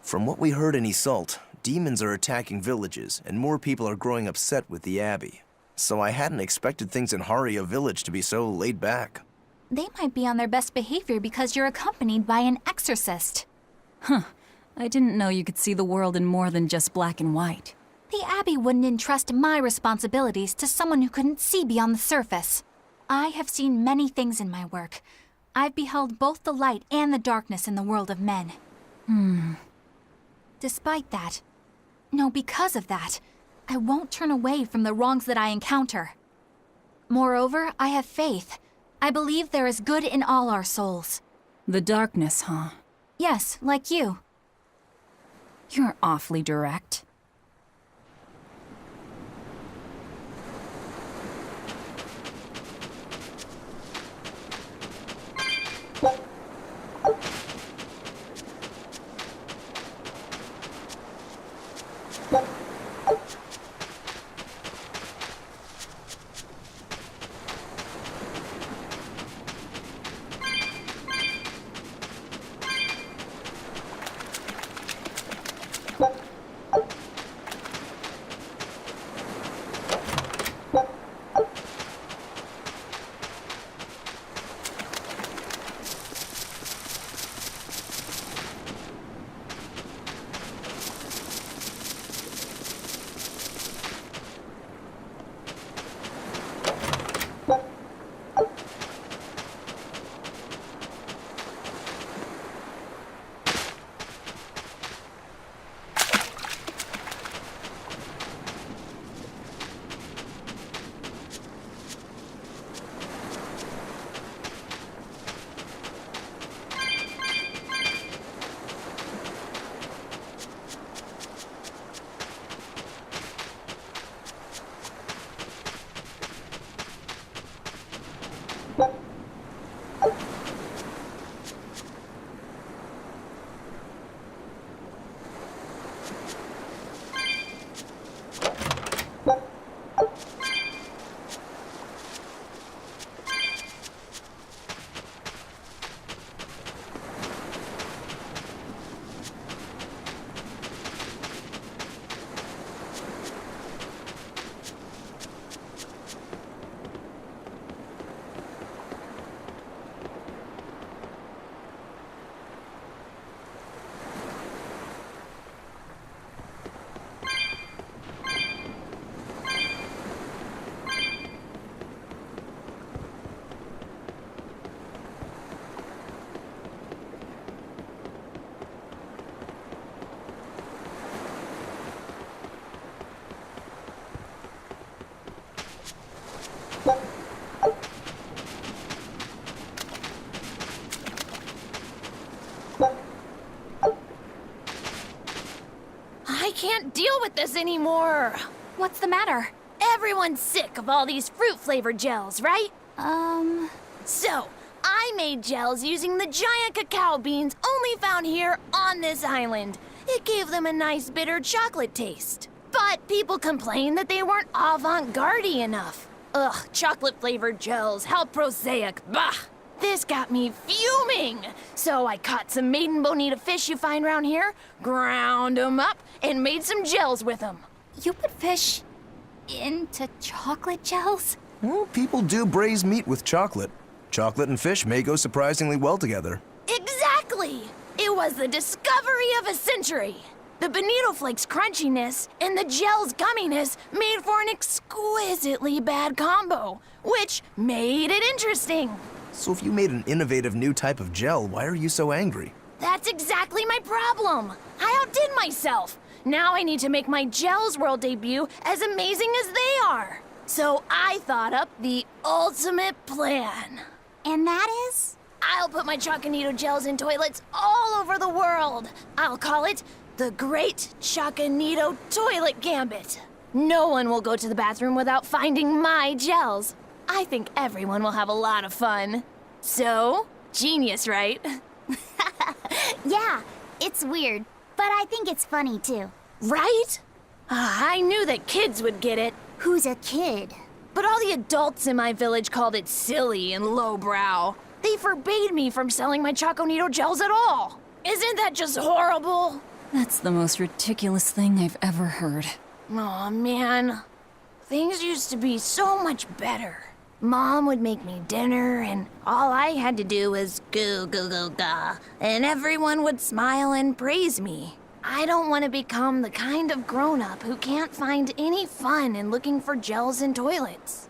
From what we heard in Iseult, demons are attacking villages, and more people are growing upset with the Abbey. So I hadn't expected things in Haria village to be so laid back. They might be on their best behavior because you're accompanied by an exorcist. Huh. I didn't know you could see the world in more than just black and white. The Abbey wouldn't entrust my responsibilities to someone who couldn't see beyond the surface. I have seen many things in my work. I've beheld both the light and the darkness in the world of men. Despite that, no, because of that, I won't turn away from the wrongs that I encounter. Moreover, I have faith. I believe there is good in all our souls. The darkness, huh? Yes, like you. You're awfully direct. I can't deal with this anymore. What's the matter? Everyone's sick of all these fruit-flavored gels, right? So, I made gels using the giant cacao beans only found here on this island. It gave them a nice bitter chocolate taste. But people complained that they weren't avant-garde-y enough. Ugh, chocolate-flavored gels, how prosaic, bah! This got me fuming! So I caught some maiden bonita fish you find around here, ground them up, and made some gels with them. You put fish into chocolate gels? Well, people do braise meat with chocolate. Chocolate and fish may go surprisingly well together. Exactly! It was the discovery of a century. The bonito flakes crunchiness and the gel's gumminess made for an exquisitely bad combo, which made it interesting. So if you made an innovative new type of gel, why are you so angry? That's exactly my problem. I outdid myself. Now I need to make my Gels World debut as amazing as they are. So I thought up the ultimate plan. And that is? I'll put my Choconito gels in toilets all over the world. I'll call it the Great Choconito Toilet Gambit. No one will go to the bathroom without finding my gels. I think everyone will have a lot of fun. So, genius, right? Yeah, it's weird, but I think it's funny too. Right? I knew that kids would get it. Who's a kid? But all the adults in my village called it silly and lowbrow. They forbade me from selling my Choconito gels at all. Isn't that just horrible? That's the most ridiculous thing I've ever heard. Aw, man. Things used to be so much better. Mom would make me dinner, and all I had to do was goo goo goo ga, and everyone would smile and praise me. I don't want to become the kind of grown-up who can't find any fun in looking for gels in toilets.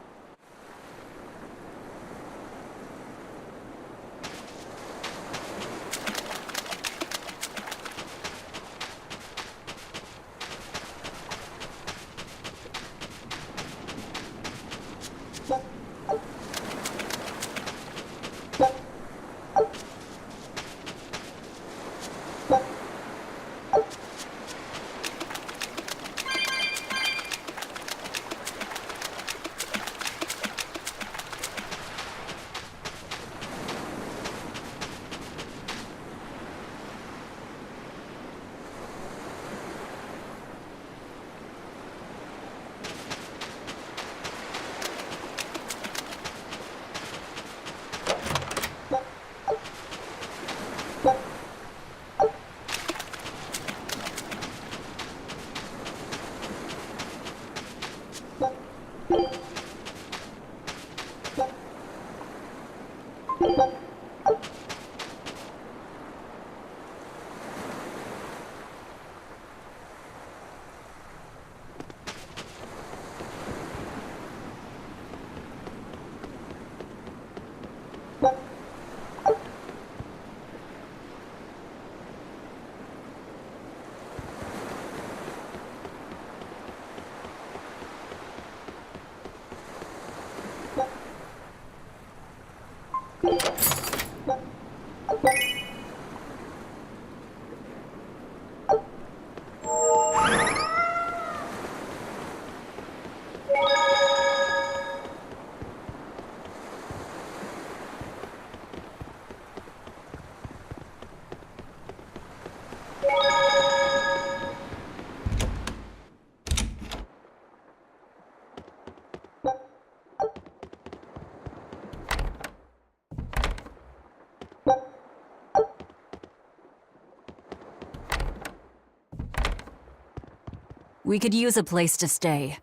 We could use a place to stay.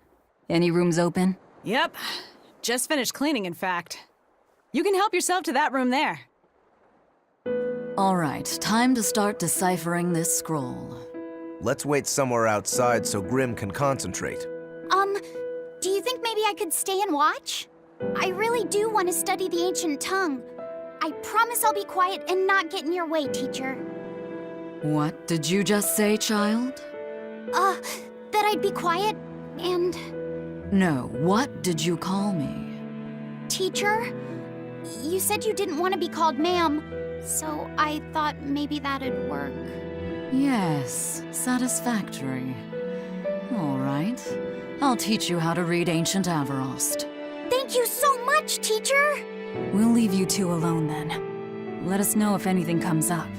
Any rooms open? Yep. Just finished cleaning, in fact. You can help yourself to that room there. All right, time to start deciphering this scroll. Let's wait somewhere outside so Grim can concentrate. Do you think maybe I could stay and watch? I really do want to study the ancient tongue. I promise I'll be quiet and not get in your way, teacher. What did you just say, child? That I'd be quiet and... No, what did you call me? Teacher? You said you didn't want to be called ma'am, so I thought maybe that'd work. Yes, satisfactory. All right. I'll teach you how to read Ancient Averost. Thank you so much, teacher! We'll leave you two alone then. Let us know if anything comes up.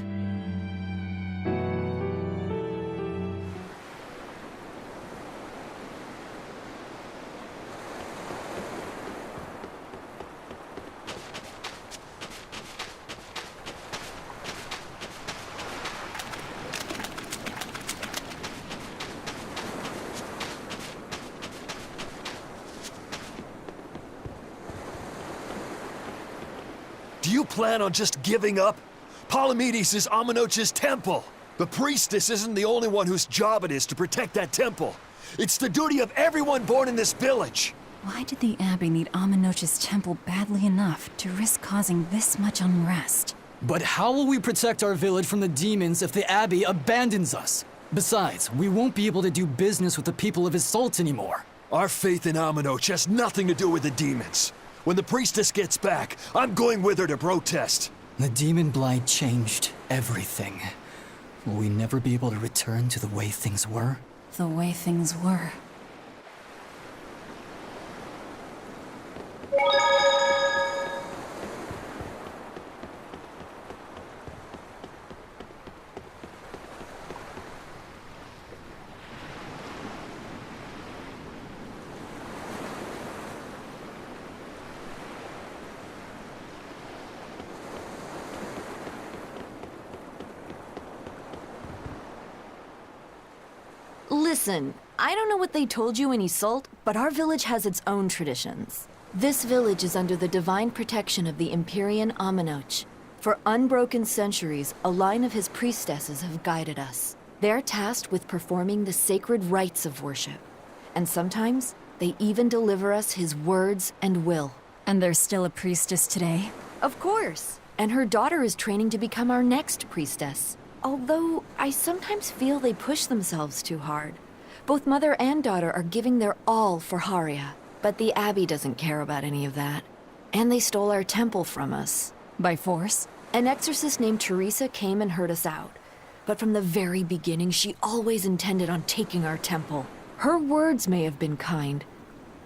Do you plan on just giving up? Palamedes is Amenoch's temple. The priestess isn't the only one whose job it is to protect that temple. It's the duty of everyone born in this village. Why did the Abbey need Amenoch's temple badly enough to risk causing this much unrest? But how will we protect our village from the demons if the Abbey abandons us? Besides, we won't be able to do business with the people of Isolt anymore. Our faith in Amenoch has nothing to do with the demons. When the priestess gets back, I'm going with her to protest. The demon blight changed everything. Will we never be able to return to the way things were? The way things were. Listen, I don't know what they told you in Isolt, but our village has its own traditions. This village is under the divine protection of the Empyrean Aminoch. For unbroken centuries, a line of his priestesses have guided us. They're tasked with performing the sacred rites of worship. And sometimes, they even deliver us his words and will. And there's still a priestess today? Of course. And her daughter is training to become our next priestess. Although, I sometimes feel they push themselves too hard. Both mother and daughter are giving their all for Haria. But the Abbey doesn't care about any of that. And they stole our temple from us. By force? An exorcist named Teresa came and heard us out. But from the very beginning, she always intended on taking our temple. Her words may have been kind,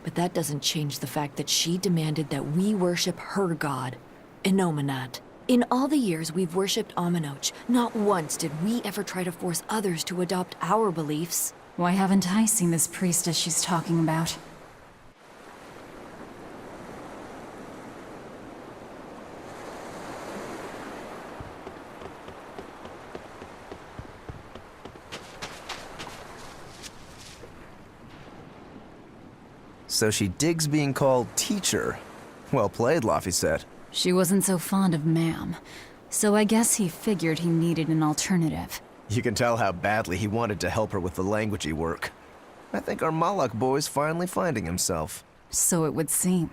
but that doesn't change the fact that she demanded that we worship her god, Inominat. In all the years we've worshipped Aminoch, not once did we ever try to force others to adopt our beliefs. Why haven't I seen this priestess she's talking about? So she digs being called teacher. Well played, Laphicet. She wasn't so fond of ma'am, so I guess he figured he needed an alternative. You can tell how badly he wanted to help her with the languagey work. I think our Malak boy's finally finding himself. So it would seem.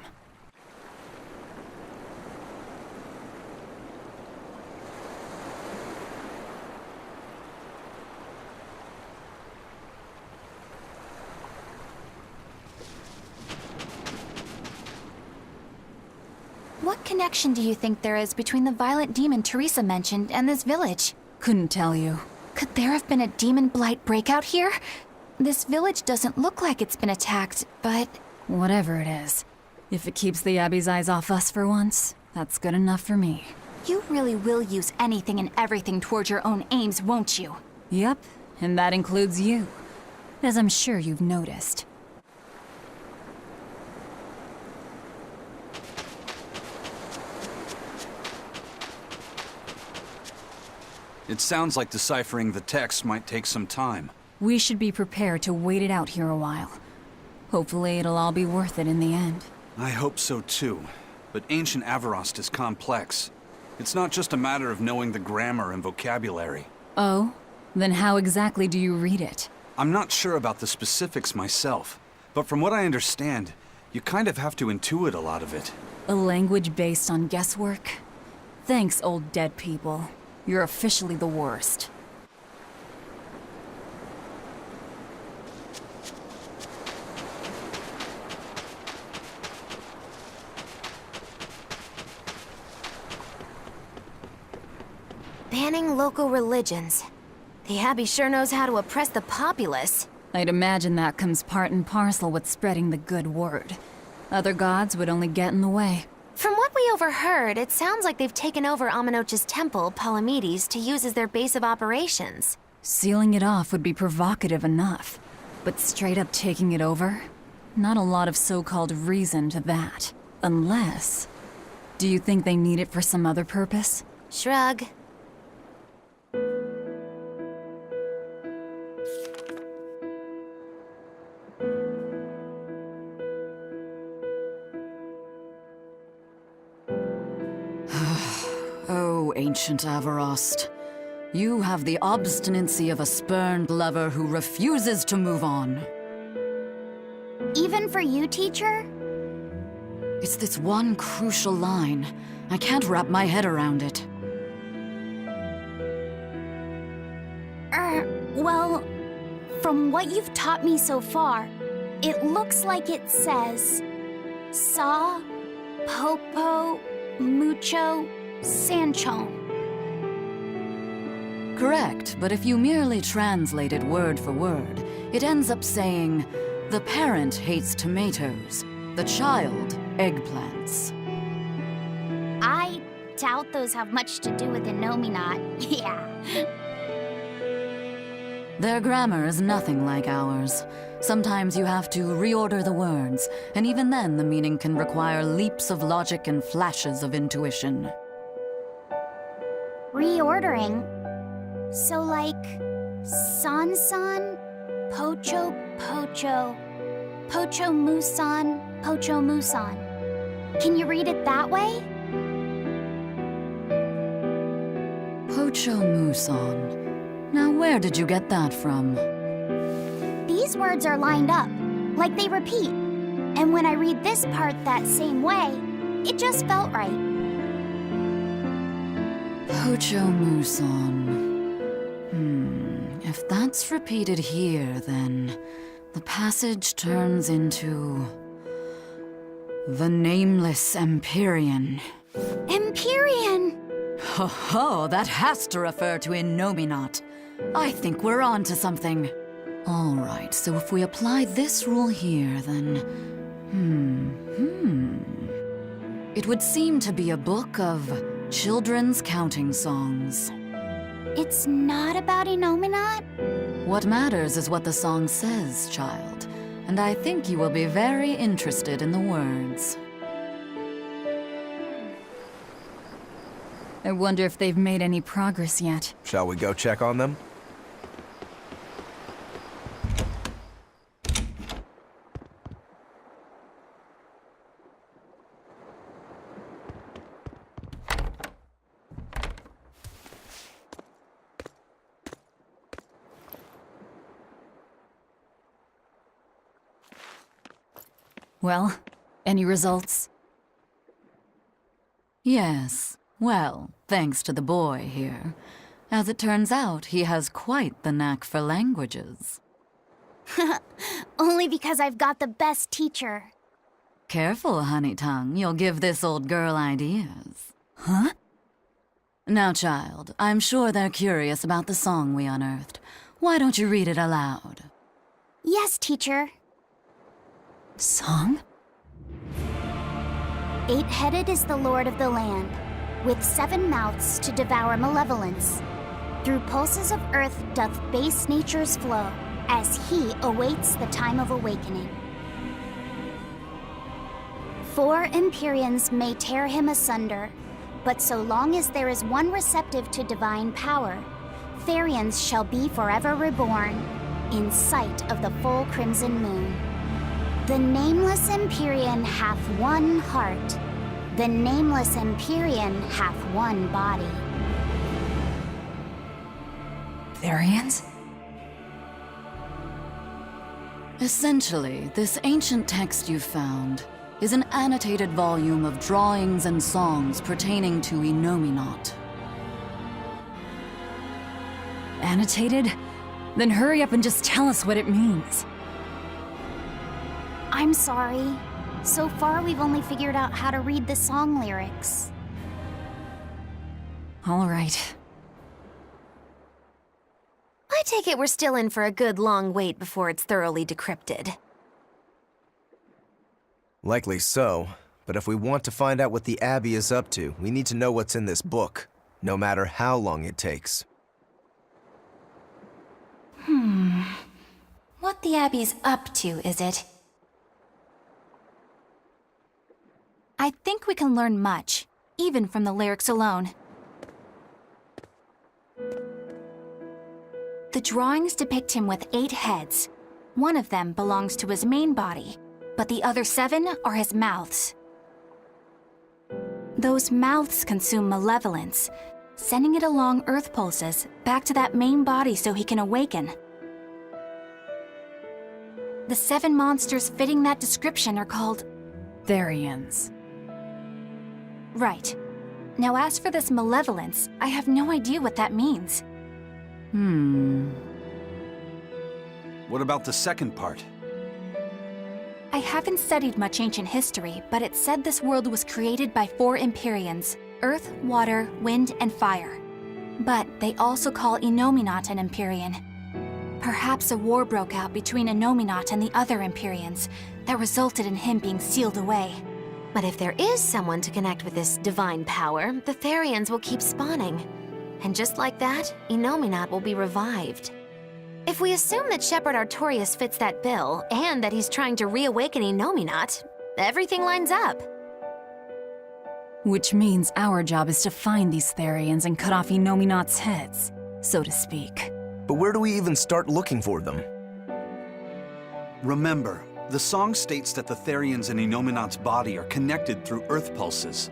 What connection do you think there is between the violent demon Teresa mentioned and this village? Couldn't tell you. Could there have been a demon blight breakout here? This village doesn't look like it's been attacked, but... Whatever it is. If it keeps the Abbey's eyes off us for once, that's good enough for me. You really will use anything and everything toward your own aims, won't you? Yep, and that includes you. As I'm sure you've noticed. It sounds like deciphering the text might take some time. We should be prepared to wait it out here a while. Hopefully it'll all be worth it in the end. I hope so too. But ancient Avarost is complex. It's not just a matter of knowing the grammar and vocabulary. Oh? Then how exactly do you read it? I'm not sure about the specifics myself, but from what I understand, you kind of have to intuit a lot of it. A language based on guesswork? Thanks, old dead people. You're officially the worst. Banning local religions. The Abbey sure knows how to oppress the populace. I'd imagine that comes part and parcel with spreading the good word. Other gods would only get in the way. From what we overheard, it sounds like they've taken over Aminoch's temple, Palamedes, to use as their base of operations. Sealing it off would be provocative enough. But straight up taking it over? Not a lot of so-called reason to that. Unless... Do you think they need it for some other purpose? Shrug. Oh, ancient Avarost. You have the obstinacy of a spurned lover who refuses to move on. Even for you, teacher? It's this one crucial line. I can't wrap my head around it. Well, from what you've taught me so far, it looks like it says... Sa, Popo, Mucho, Sanchon. Correct, but if you merely translate it word for word, it ends up saying, the parent hates tomatoes, the child eggplants. I doubt those have much to do with Inominat. Yeah. Their grammar is nothing like ours. Sometimes you have to reorder the words, and even then the meaning can require leaps of logic and flashes of intuition. Reordering? So like... San-san? Pocho Pocho. Pocho Musan, Pocho Musan. Can you read it that way? Pocho Muson. Now where did you get that from? These words are lined up, like they repeat. And when I read this part that same way, it just felt right. Pocho Muson. If that's repeated here, then the passage turns into the Nameless Empyrean. Empyrean! Ho ho, that has to refer to Innominat. I think we're on to something. All right, so if we apply this rule here, then... It would seem to be a book of children's counting songs. It's not about Innominat? What matters is what the song says, child. And I think you will be very interested in the words. I wonder if they've made any progress yet. Shall we go check on them? Well, any results? Yes. Well, thanks to the boy here. As it turns out, he has quite the knack for languages. Only because I've got the best teacher. Careful, honey tongue. You'll give this old girl ideas. Huh? Now, child, I'm sure they're curious about the song we unearthed. Why don't you read it aloud? Yes, teacher. Song? 8-headed is the lord of the land, with 7 mouths to devour malevolence. Through pulses of earth doth base nature's flow, as he awaits the time of awakening. 4 Empyreans may tear him asunder, but so long as there is one receptive to divine power, Therians shall be forever reborn, in sight of the full crimson moon. The Nameless Empyrean hath one heart. The Nameless Empyrean hath one body. Therians? Essentially, this ancient text you found is an annotated volume of drawings and songs pertaining to Innominat. Annotated? Then hurry up and just tell us what it means. I'm sorry. So far, we've only figured out how to read the song lyrics. All right. I take it we're still in for a good long wait before it's thoroughly decrypted. Likely so, but if we want to find out what the Abbey is up to, we need to know what's in this book, no matter how long it takes. What the Abbey's up to, is it? I think we can learn much, even from the lyrics alone. The drawings depict him with 8 heads. One of them belongs to his main body, but the other 7 are his mouths. Those mouths consume malevolence, sending it along earth pulses back to that main body so he can awaken. The 7 monsters fitting that description are called Therians. Right. Now as for this malevolence, I have no idea what that means. What about the second part? I haven't studied much ancient history, but it said this world was created by 4 Empyreans: Earth, Water, Wind, and Fire. But they also call Innominat an Empyrean. Perhaps a war broke out between Innominat and the other Empyreans that resulted in him being sealed away. But if there is someone to connect with this divine power, the Therians will keep spawning. And just like that, Innominat will be revived. If we assume that Shepherd Artorius fits that bill, and that he's trying to reawaken Innominat, everything lines up. Which means our job is to find these Therians and cut off Innominat's heads, so to speak. But where do we even start looking for them? Remember, the song states that the Therians in Enominat's body are connected through earth pulses.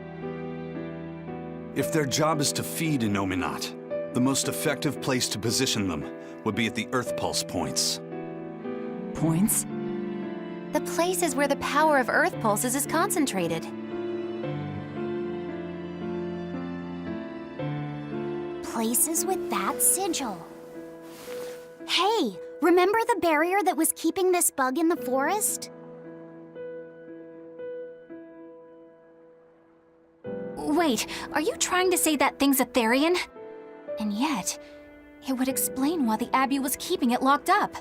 If their job is to feed Enominat, the most effective place to position them would be at the earth pulse points. Points? The places where the power of Earth pulses is concentrated. Places with that sigil. Hey, remember the barrier that was keeping this bug in the forest? Wait, are you trying to say that thing's a Therian? And yet, it would explain why the Abbey was keeping it locked up.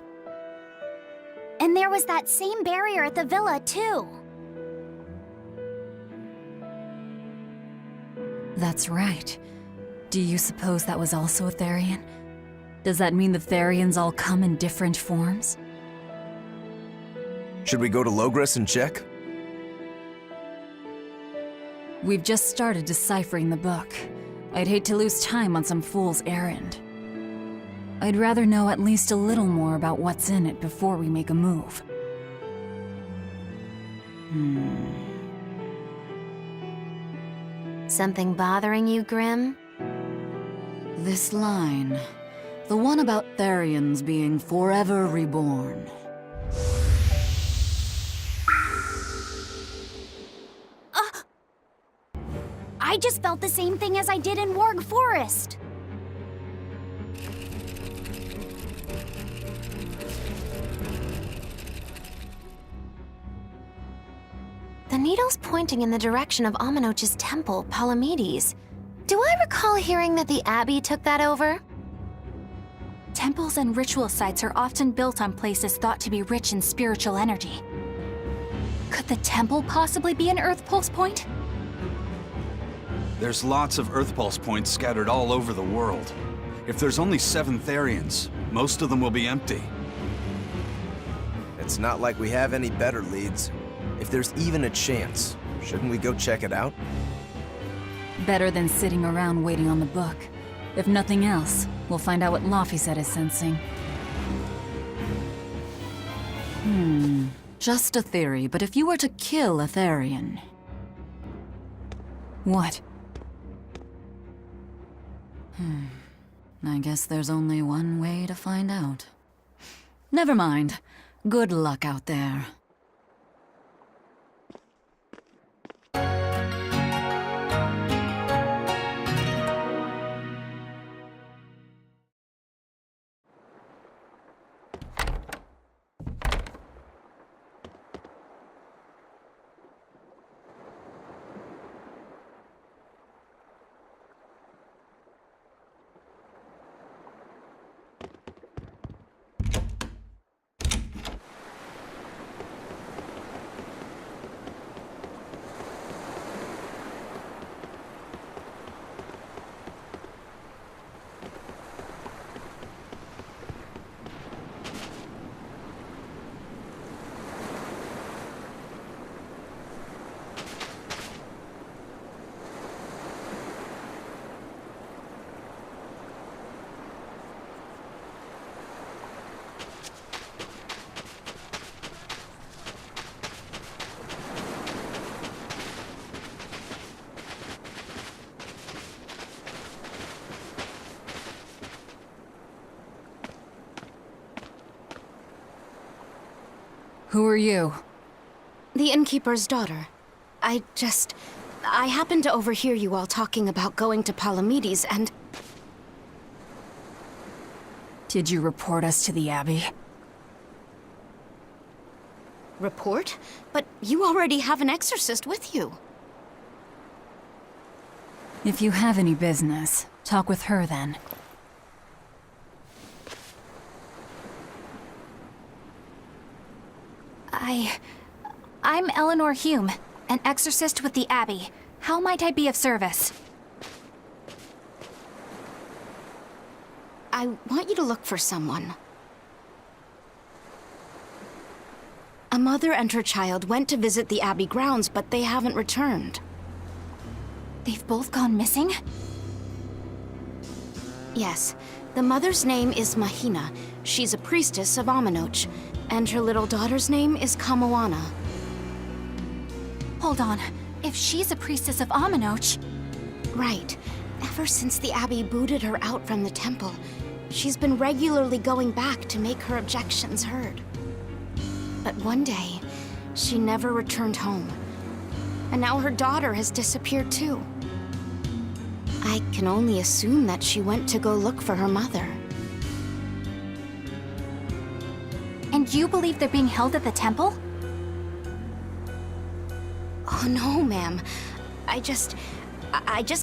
And there was that same barrier at the villa, too. That's right. Do you suppose that was also a Therian? Does that mean the Therians all come in different forms? Should we go to Logres and check? We've just started deciphering the book. I'd hate to lose time on some fool's errand. I'd rather know at least a little more about what's in it before we make a move. Something bothering you, Grim? This line. The one about Therians being forever reborn. I just felt the same thing as I did in Warg Forest. The needle's pointing in the direction of Amenoch's temple, Palamedes. Do I recall hearing that the Abbey took that over? Temples and ritual sites are often built on places thought to be rich in spiritual energy. Could the temple possibly be an Earth Pulse point? There's lots of earth pulse points scattered all over the world. If there's only 7 Therians, most of them will be empty. It's not like we have any better leads. If there's even a chance, shouldn't we go check it out? Better than sitting around waiting on the book. If nothing else, we'll find out what Laphicet is sensing. Just a theory, but if you were to kill a Therian... What? I guess there's only one way to find out. Never mind. Good luck out there. Who are you? The innkeeper's daughter. I happened to overhear you all talking about going to Palamedes, and... Did you report us to the Abbey? Report? But you already have an exorcist with you. If you have any business, talk with her then. I'm Eleanor Hume, an exorcist with the Abbey. How might I be of service? I want you to look for someone. A mother and her child went to visit the Abbey grounds, but they haven't returned. They've both gone missing? Yes. The mother's name is Mahina. She's a priestess of Amenoch. And her little daughter's name is Kamoana. Hold on. If she's a priestess of Aminoch... Right. Ever since the Abbey booted her out from the temple, she's been regularly going back to make her objections heard. But one day, she never returned home. And now her daughter has disappeared too. I can only assume that she went to go look for her mother. And you believe they're being held at the temple? Oh no, ma'am. I just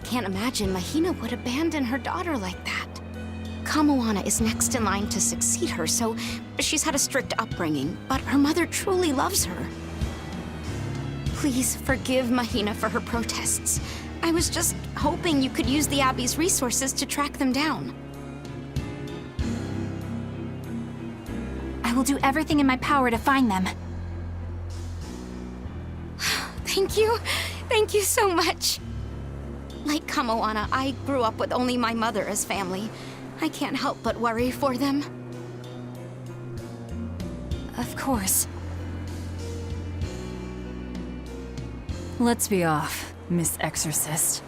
can't imagine Mahina would abandon her daughter like that. Kamoana is next in line to succeed her, so she's had a strict upbringing, but her mother truly loves her. Please forgive Mahina for her protests. I was just hoping you could use the Abbey's resources to track them down. I will do everything in my power to find them. Thank you. Thank you so much. Like Kamoana, I grew up with only my mother as family. I can't help but worry for them. Of course. Let's be off, Miss Exorcist.